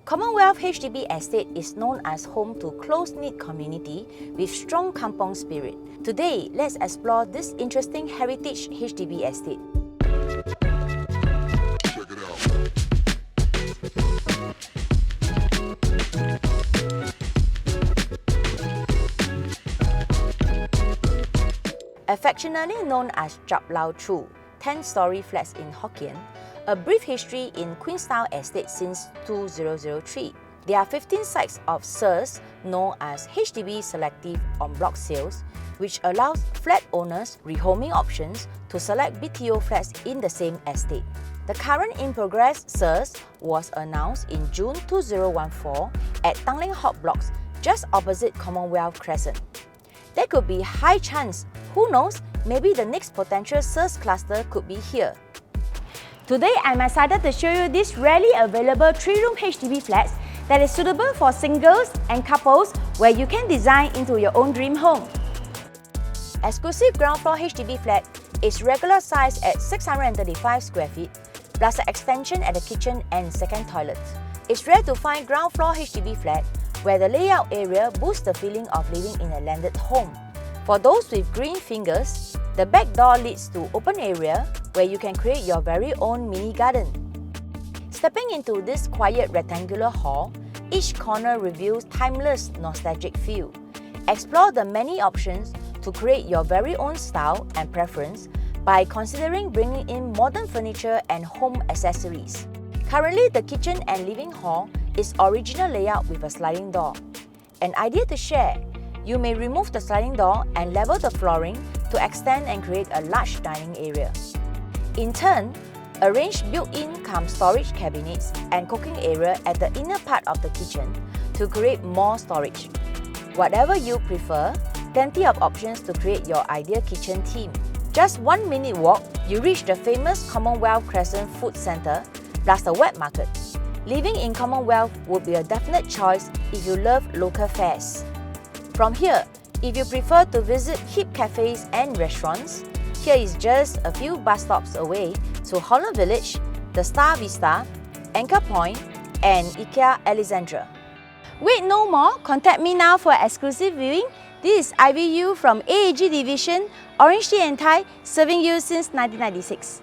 Commonwealth HDB estate is known as home to close-knit community with strong kampong spirit. Today, let's explore this interesting heritage HDB estate. Check it out. Affectionately known as Chap Lao Chu, 10-story flats in Hokkien, a brief history in Queenstown estate since 2003. There are 15 sites of SIRS known as HDB Selective en bloc sales, which allows flat owners rehoming options to select BTO flats in the same estate. The current in-progress SIRS was announced in June 2014 at Tanglin Hot Blocks just opposite Commonwealth Crescent. There could be high chance, who knows, maybe the next potential SIRS cluster could be here. Today, I'm excited to show you this rarely available 3-room HDB flats that is suitable for singles and couples where you can design into your own dream home. Exclusive ground floor HDB flat is regular size at 635 square feet, plus an extension at the kitchen and second toilet. It's rare to find ground floor HDB flat where the layout area boosts the feeling of living in a landed home. For those with green fingers, the back door leads to open area where you can create your very own mini garden. Stepping into this quiet rectangular hall, each corner reveals timeless nostalgic feel. Explore the many options to create your very own style and preference by considering bringing in modern furniture and home accessories. Currently, the kitchen and living hall is original layout with a sliding door. An idea to share: you may remove the sliding door and level the flooring to extend and create a large dining area. In turn, arrange built-in storage cabinets and cooking area at the inner part of the kitchen to create more storage. Whatever you prefer, plenty of options to create your ideal kitchen theme. Just 1 minute walk, you reach the famous Commonwealth Crescent Food Centre plus the wet market. Living in Commonwealth would be a definite choice if you love local fares. From here, if you prefer to visit hip cafes and restaurants, here is just a few bus stops away to Holland Village, the Star Vista, Anchor Point, and IKEA Alexandra. Wait no more, contact me now for exclusive viewing. This is Ivy Yu from AAG Division, OrangeTee and Thai, serving you since 1996.